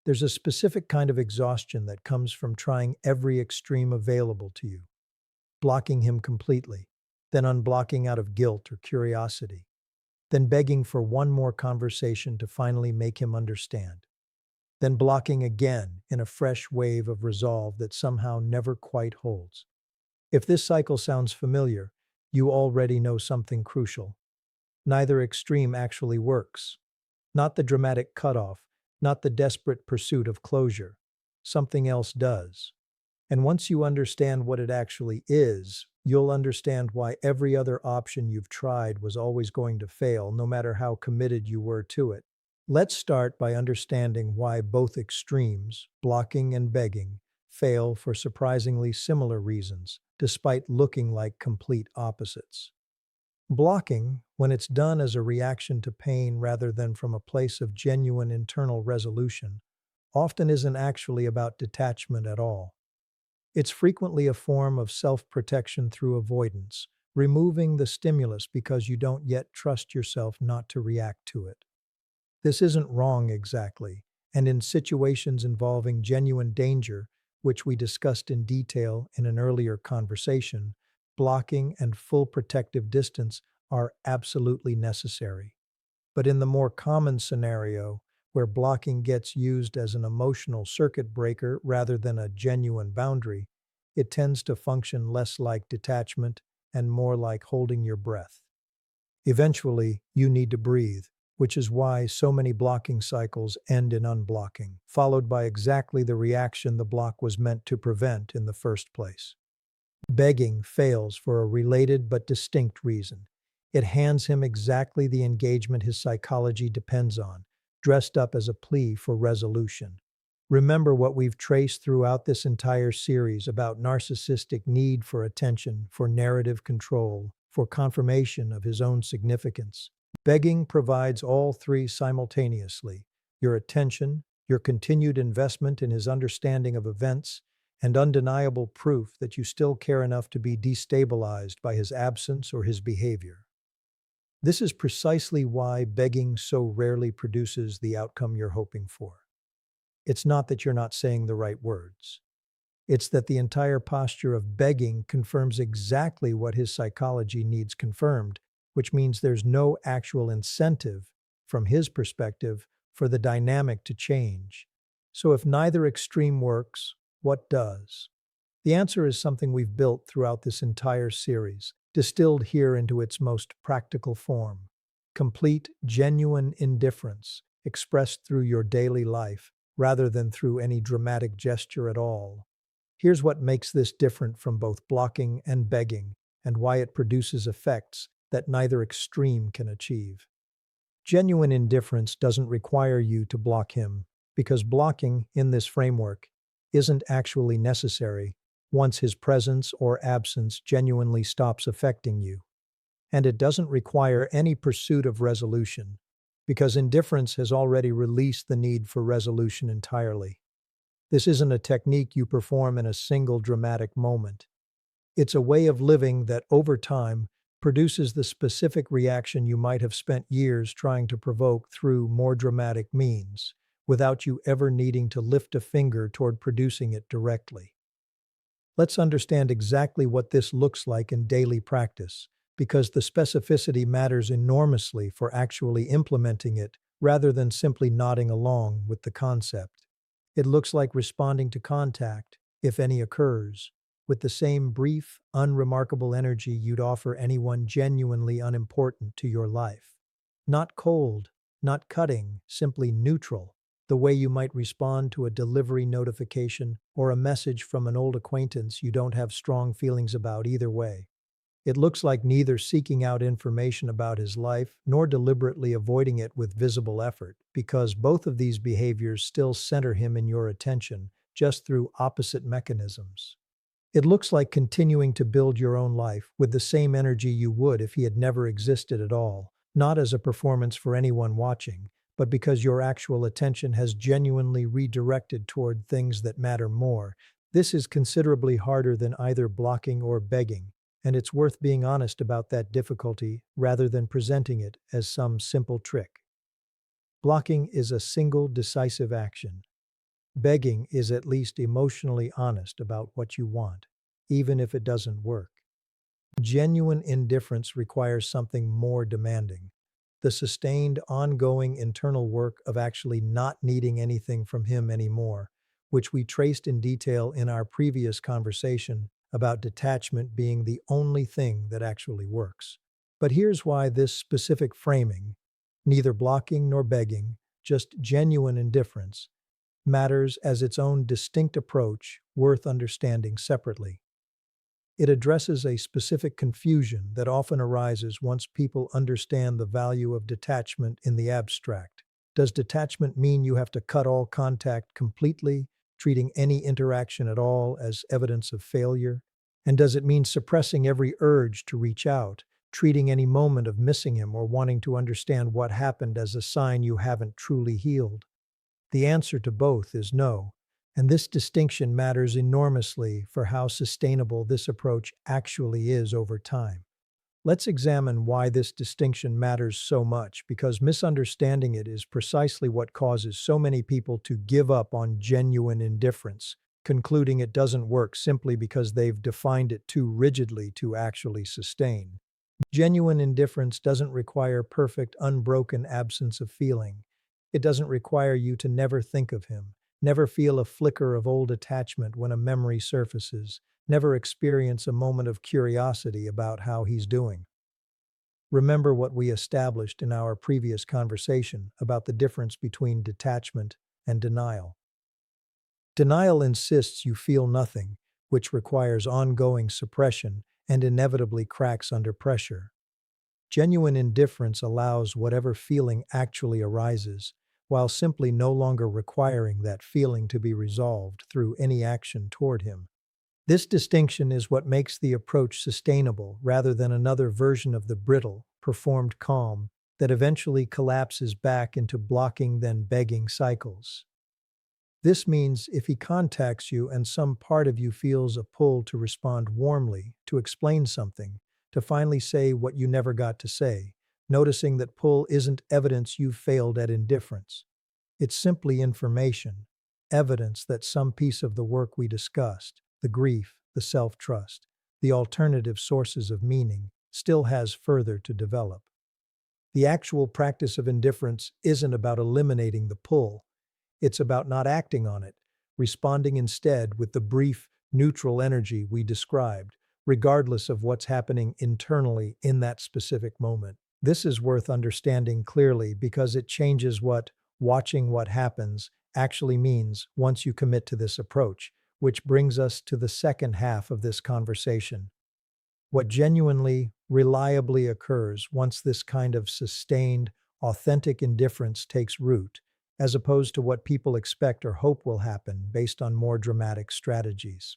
There's a specific kind of exhaustion that comes from trying every extreme available to you, blocking him completely, then unblocking out of guilt or curiosity, then begging for one more conversation to finally make him understand, then blocking again in a fresh wave of resolve that somehow never quite holds. If this cycle sounds familiar, you already know something crucial. Neither extreme actually works. Not the dramatic cutoff, not the desperate pursuit of closure. Something else does. And once you understand what it actually is, you'll understand why every other option you've tried was always going to fail, no matter how committed you were to it. Let's start by understanding why both extremes, blocking and begging, fail for surprisingly similar reasons, despite looking like complete opposites. Blocking, when it's done as a reaction to pain rather than from a place of genuine internal resolution, often isn't actually about detachment at all. It's frequently a form of self-protection through avoidance, removing the stimulus because you don't yet trust yourself not to react to it. This isn't wrong exactly, and in situations involving genuine danger, which we discussed in detail in an earlier conversation, blocking and full protective distance are absolutely necessary. But in the more common scenario, where blocking gets used as an emotional circuit breaker rather than a genuine boundary, it tends to function less like detachment and more like holding your breath. Eventually, you need to breathe, which is why so many blocking cycles end in unblocking, followed by exactly the reaction the block was meant to prevent in the first place. Begging fails for a related but distinct reason. It hands him exactly the engagement his psychology depends on, dressed up as a plea for resolution. Remember what we've traced throughout this entire series about narcissistic need for attention, for narrative control, for confirmation of his own significance. Begging provides all three simultaneously: your attention, your continued investment in his understanding of events, and undeniable proof that you still care enough to be destabilized by his absence or his behavior. This is precisely why begging so rarely produces the outcome you're hoping for. It's not that you're not saying the right words. It's that the entire posture of begging confirms exactly what his psychology needs confirmed, which means there's no actual incentive, from his perspective, for the dynamic to change. So if neither extreme works, what does? The answer is something we've built throughout this entire series, distilled here into its most practical form: complete, genuine indifference, expressed through your daily life, rather than through any dramatic gesture at all. Here's what makes this different from both blocking and begging, and why it produces effects that neither extreme can achieve. Genuine indifference doesn't require you to block him, because blocking, in this framework, isn't actually necessary once his presence or absence genuinely stops affecting you. And it doesn't require any pursuit of resolution, because indifference has already released the need for resolution entirely. This isn't a technique you perform in a single dramatic moment. It's a way of living that, over time, produces the specific reaction you might have spent years trying to provoke through more dramatic means, without you ever needing to lift a finger toward producing it directly. Let's understand exactly what this looks like in daily practice, because the specificity matters enormously for actually implementing it rather than simply nodding along with the concept. It looks like responding to contact, if any occurs, with the same brief, unremarkable energy you'd offer anyone genuinely unimportant to your life. Not cold, not cutting, simply neutral, the way you might respond to a delivery notification or a message from an old acquaintance you don't have strong feelings about either way. It looks like neither seeking out information about his life nor deliberately avoiding it with visible effort, because both of these behaviors still center him in your attention, just through opposite mechanisms. It looks like continuing to build your own life with the same energy you would if he had never existed at all, not as a performance for anyone watching, but because your actual attention has genuinely redirected toward things that matter more. This is considerably harder than either blocking or begging, and it's worth being honest about that difficulty rather than presenting it as some simple trick. Blocking is a single decisive action. Begging is at least emotionally honest about what you want, even if it doesn't work. Genuine indifference requires something more demanding: the sustained, ongoing internal work of actually not needing anything from him anymore, which we traced in detail in our previous conversation about detachment being the only thing that actually works. But here's why this specific framing, neither blocking nor begging, just genuine indifference, matters as its own distinct approach worth understanding separately. It addresses a specific confusion that often arises once people understand the value of detachment in the abstract. Does detachment mean you have to cut all contact completely, treating any interaction at all as evidence of failure? And does it mean suppressing every urge to reach out, treating any moment of missing him or wanting to understand what happened as a sign you haven't truly healed? The answer to both is no, and this distinction matters enormously for how sustainable this approach actually is over time. Let's examine why this distinction matters so much, because misunderstanding it is precisely what causes so many people to give up on genuine indifference, concluding it doesn't work simply because they've defined it too rigidly to actually sustain. Genuine indifference doesn't require perfect, unbroken absence of feeling. It doesn't require you to never think of him, never feel a flicker of old attachment when a memory surfaces, never experience a moment of curiosity about how he's doing. Remember what we established in our previous conversation about the difference between detachment and denial. Denial insists you feel nothing, which requires ongoing suppression and inevitably cracks under pressure. Genuine indifference allows whatever feeling actually arises, while simply no longer requiring that feeling to be resolved through any action toward him. This distinction is what makes the approach sustainable rather than another version of the brittle, performed calm that eventually collapses back into blocking then begging cycles. This means if he contacts you and some part of you feels a pull to respond warmly, to explain something, to finally say what you never got to say, noticing that pull isn't evidence you've failed at indifference. It's simply information, evidence that some piece of the work we discussed, the grief, the self-trust, the alternative sources of meaning, still has further to develop. The actual practice of indifference isn't about eliminating the pull. It's about not acting on it, responding instead with the brief, neutral energy we described, regardless of what's happening internally in that specific moment. This is worth understanding clearly because it changes what watching what happens actually means once you commit to this approach, which brings us to the second half of this conversation. What genuinely, reliably occurs once this kind of sustained, authentic indifference takes root, as opposed to what people expect or hope will happen based on more dramatic strategies.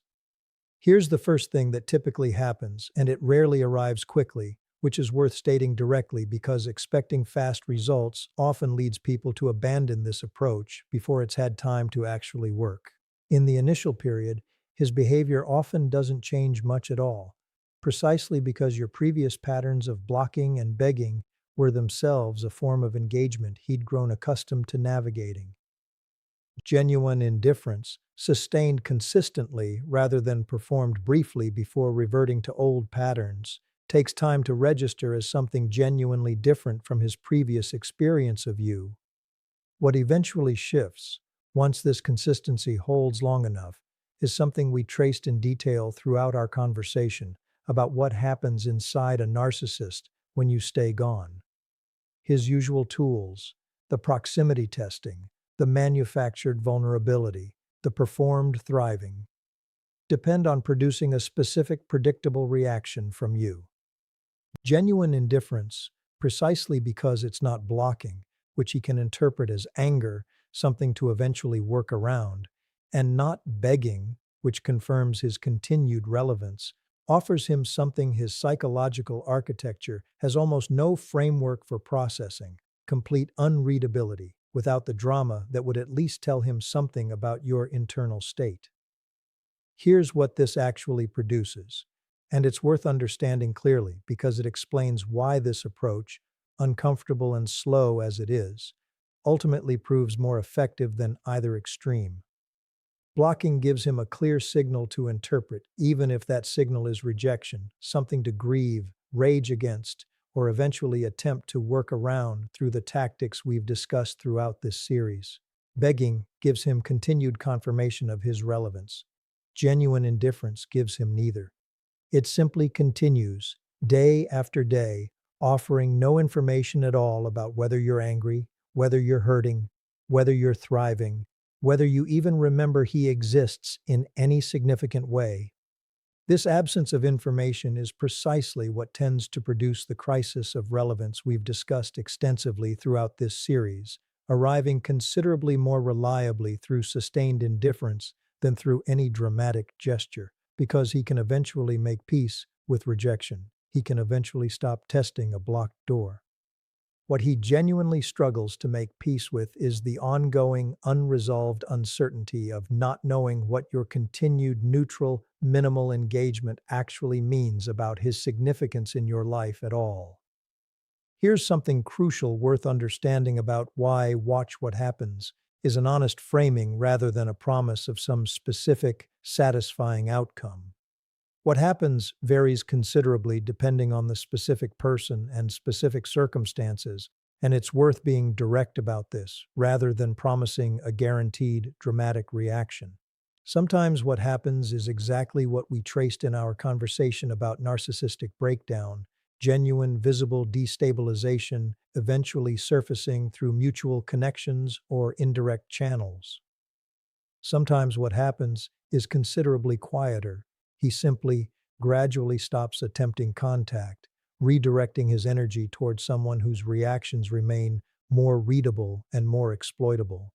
Here's the first thing that typically happens, and it rarely arrives quickly, which is worth stating directly because expecting fast results often leads people to abandon this approach before it's had time to actually work. In the initial period, his behavior often doesn't change much at all, precisely because your previous patterns of blocking and begging were themselves a form of engagement he'd grown accustomed to navigating. Genuine indifference, sustained consistently rather than performed briefly before reverting to old patterns, takes time to register as something genuinely different from his previous experience of you. What eventually shifts, once this consistency holds long enough, is something we traced in detail throughout our conversation about what happens inside a narcissist when you stay gone. His usual tools, the proximity testing, the manufactured vulnerability, the performed thriving, depend on producing a specific predictable reaction from you. Genuine indifference, precisely because it's not blocking, which he can interpret as anger, something to eventually work around, and not begging, which confirms his continued relevance, offers him something his psychological architecture has almost no framework for processing: complete unreadability, without the drama that would at least tell him something about your internal state. Here's what this actually produces, and it's worth understanding clearly because it explains why this approach, uncomfortable and slow as it is, ultimately proves more effective than either extreme. Blocking gives him a clear signal to interpret, even if that signal is rejection, something to grieve, rage against, or eventually attempt to work around through the tactics we've discussed throughout this series. Begging gives him continued confirmation of his relevance. Genuine indifference gives him neither. It simply continues, day after day, offering no information at all about whether you're angry, whether you're hurting, whether you're thriving, whether you even remember he exists in any significant way. This absence of information is precisely what tends to produce the crisis of relevance we've discussed extensively throughout this series, arriving considerably more reliably through sustained indifference than through any dramatic gesture, because he can eventually make peace with rejection. He can eventually stop testing a blocked door. What he genuinely struggles to make peace with is the ongoing, unresolved uncertainty of not knowing what your continued neutral, minimal engagement actually means about his significance in your life at all. Here's something crucial worth understanding about why Watch What Happens is an honest framing rather than a promise of some specific, satisfying outcome. What happens varies considerably depending on the specific person and specific circumstances, and it's worth being direct about this, rather than promising a guaranteed, dramatic reaction. Sometimes what happens is exactly what we traced in our conversation about narcissistic breakdown, genuine, visible destabilization, eventually surfacing through mutual connections or indirect channels. Sometimes what happens is considerably quieter. He simply, gradually stops attempting contact, redirecting his energy towards someone whose reactions remain more readable and more exploitable.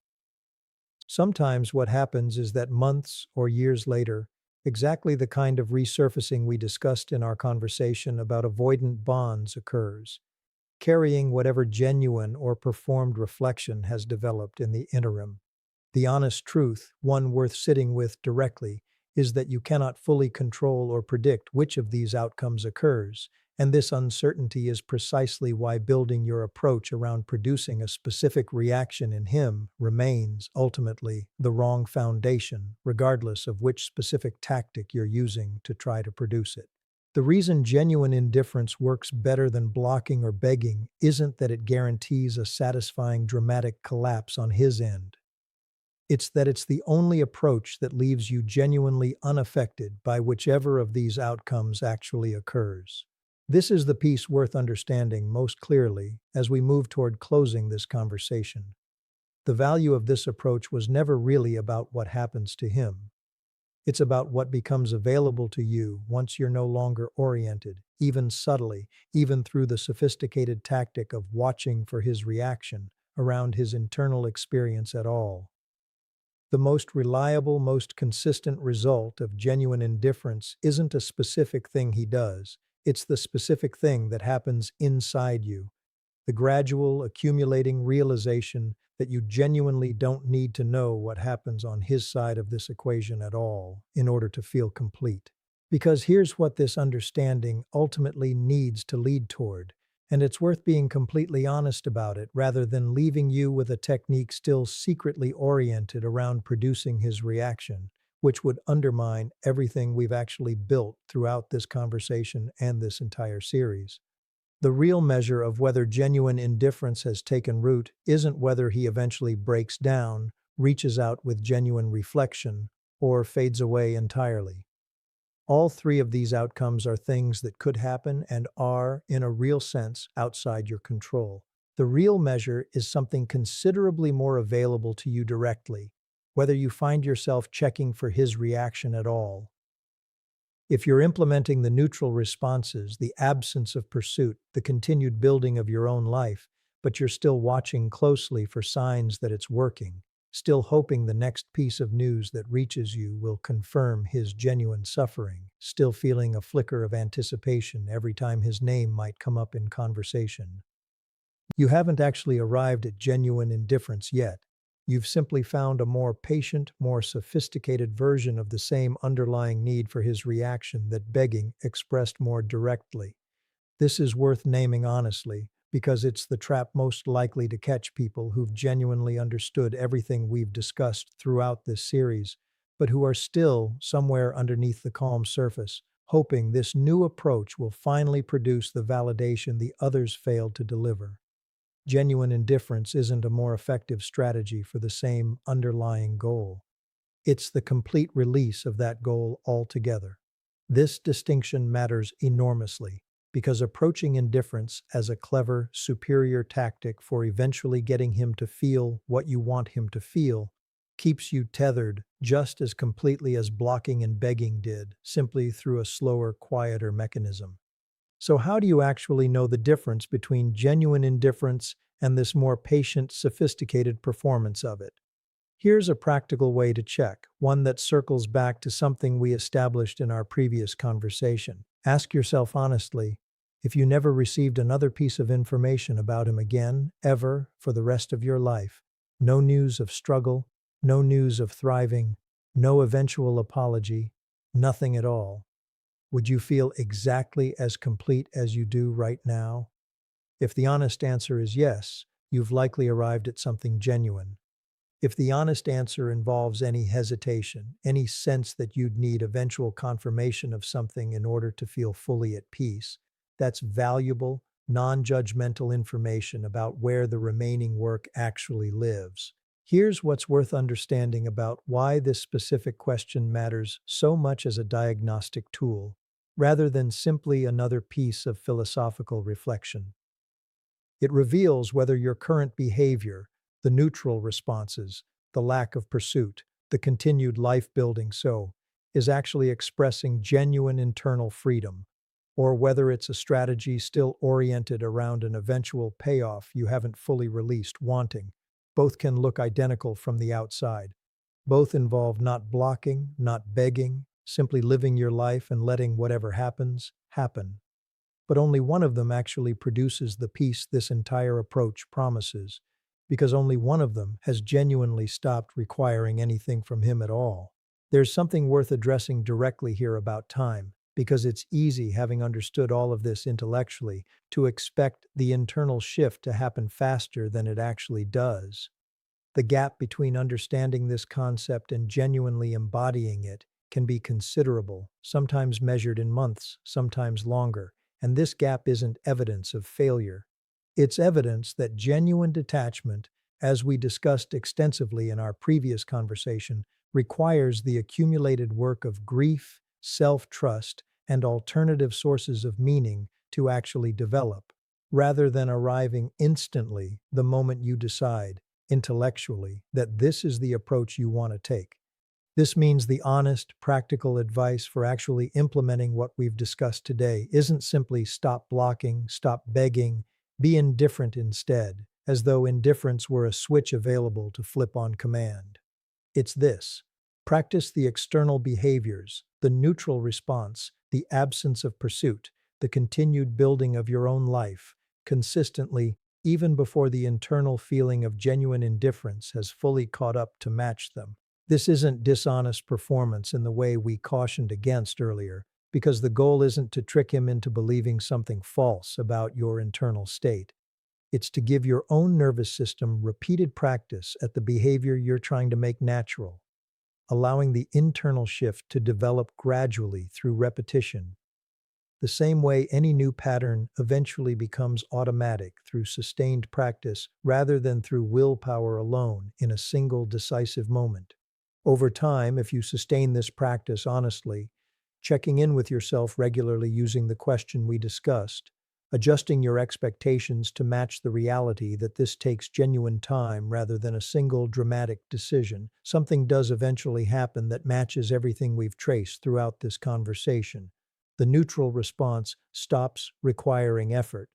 Sometimes what happens is that months or years later, exactly the kind of resurfacing we discussed in our conversation about avoidant bonds occurs, carrying whatever genuine or performed reflection has developed in the interim. The honest truth, one worth sitting with directly, is that you cannot fully control or predict which of these outcomes occurs, and this uncertainty is precisely why building your approach around producing a specific reaction in him remains, ultimately, the wrong foundation, regardless of which specific tactic you're using to try to produce it. The reason genuine indifference works better than blocking or begging isn't that it guarantees a satisfying dramatic collapse on his end. It's that it's the only approach that leaves you genuinely unaffected by whichever of these outcomes actually occurs. This is the piece worth understanding most clearly as we move toward closing this conversation. The value of this approach was never really about what happens to him. It's about what becomes available to you once you're no longer oriented, even subtly, even through the sophisticated tactic of watching for his reaction, around his internal experience at all. The most reliable, most consistent result of genuine indifference isn't a specific thing he does, it's the specific thing that happens inside you, the gradual, accumulating realization that you genuinely don't need to know what happens on his side of this equation at all in order to feel complete. Because here's what this understanding ultimately needs to lead toward, and it's worth being completely honest about it rather than leaving you with a technique still secretly oriented around producing his reaction, which would undermine everything we've actually built throughout this conversation and this entire series. The real measure of whether genuine indifference has taken root isn't whether he eventually breaks down, reaches out with genuine reflection, or fades away entirely. All three of these outcomes are things that could happen and are, in a real sense, outside your control. The real measure is something considerably more available to you directly, whether you find yourself checking for his reaction at all. If you're implementing the neutral responses, the absence of pursuit, the continued building of your own life, but you're still watching closely for signs that it's working, still hoping the next piece of news that reaches you will confirm his genuine suffering, still feeling a flicker of anticipation every time his name might come up in conversation. You haven't actually arrived at genuine indifference yet. You've simply found a more patient, more sophisticated version of the same underlying need for his reaction that begging expressed more directly. This is worth naming honestly, because it's the trap most likely to catch people who've genuinely understood everything we've discussed throughout this series, but who are still somewhere underneath the calm surface, hoping this new approach will finally produce the validation the others failed to deliver. Genuine indifference isn't a more effective strategy for the same underlying goal. It's the complete release of that goal altogether. This distinction matters enormously because approaching indifference as a clever, superior tactic for eventually getting him to feel what you want him to feel keeps you tethered just as completely as blocking and begging did, simply through a slower, quieter mechanism. So, how do you actually know the difference between genuine indifference and this more patient, sophisticated performance of it? Here's a practical way to check, one that circles back to something we established in our previous conversation. Ask yourself honestly, if you never received another piece of information about him again, ever, for the rest of your life, no news of struggle, no news of thriving, no eventual apology, nothing at all, would you feel exactly as complete as you do right now? If the honest answer is yes, you've likely arrived at something genuine. If the honest answer involves any hesitation, any sense that you'd need eventual confirmation of something in order to feel fully at peace, that's valuable, non-judgmental information about where the remaining work actually lives. Here's what's worth understanding about why this specific question matters so much as a diagnostic tool, rather than simply another piece of philosophical reflection. It reveals whether your current behavior, the neutral responses, the lack of pursuit, the continued life-building is actually expressing genuine internal freedom, or whether it's a strategy still oriented around an eventual payoff you haven't fully released wanting. Both can look identical from the outside. Both involve not blocking, not begging, simply living your life and letting whatever happens, happen. But only one of them actually produces the peace this entire approach promises, because only one of them has genuinely stopped requiring anything from him at all. There's something worth addressing directly here about time, because it's easy, having understood all of this intellectually, to expect the internal shift to happen faster than it actually does. The gap between understanding this concept and genuinely embodying it can be considerable, sometimes measured in months, sometimes longer, and this gap isn't evidence of failure. It's evidence that genuine detachment, as we discussed extensively in our previous conversation, requires the accumulated work of grief, self-trust, and alternative sources of meaning to actually develop, rather than arriving instantly the moment you decide, intellectually, that this is the approach you want to take. This means the honest, practical advice for actually implementing what we've discussed today isn't simply stop blocking, stop begging, be indifferent instead, as though indifference were a switch available to flip on command. It's this: practice the external behaviors, the neutral response, the absence of pursuit, the continued building of your own life, consistently, even before the internal feeling of genuine indifference has fully caught up to match them. This isn't dishonest performance in the way we cautioned against earlier, because the goal isn't to trick him into believing something false about your internal state. It's to give your own nervous system repeated practice at the behavior you're trying to make natural, allowing the internal shift to develop gradually through repetition, the same way any new pattern eventually becomes automatic through sustained practice rather than through willpower alone in a single decisive moment. Over time, if you sustain this practice honestly, checking in with yourself regularly using the question we discussed, adjusting your expectations to match the reality that this takes genuine time rather than a single dramatic decision, something does eventually happen that matches everything we've traced throughout this conversation. The neutral response stops requiring effort.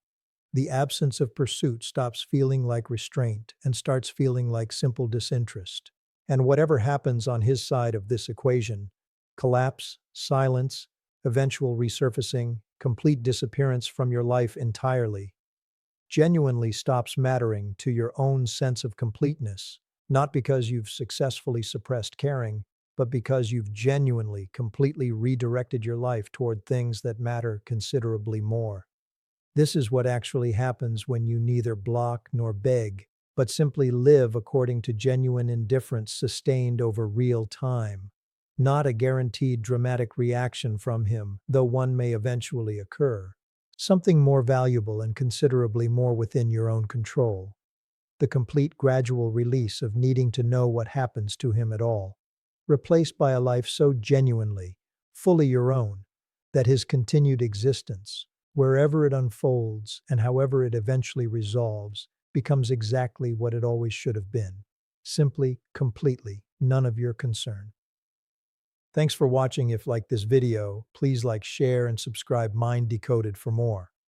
The absence of pursuit stops feeling like restraint and starts feeling like simple disinterest. And whatever happens on his side of this equation, collapse, silence, eventual resurfacing, complete disappearance from your life entirely, genuinely stops mattering to your own sense of completeness, not because you've successfully suppressed caring, but because you've genuinely, completely redirected your life toward things that matter considerably more. This is what actually happens when you neither block nor beg, but simply live according to genuine indifference sustained over real time. not a guaranteed dramatic reaction from him, though one may eventually occur. Something more valuable and considerably more within your own control. The complete gradual release of needing to know what happens to him at all, replaced by a life so genuinely, fully your own, that his continued existence, wherever it unfolds and however it eventually resolves, becomes exactly what it always should have been. Simply, completely, none of your concern. Thanks for watching. If like this video, please like, share, and subscribe Mind Decoded for more.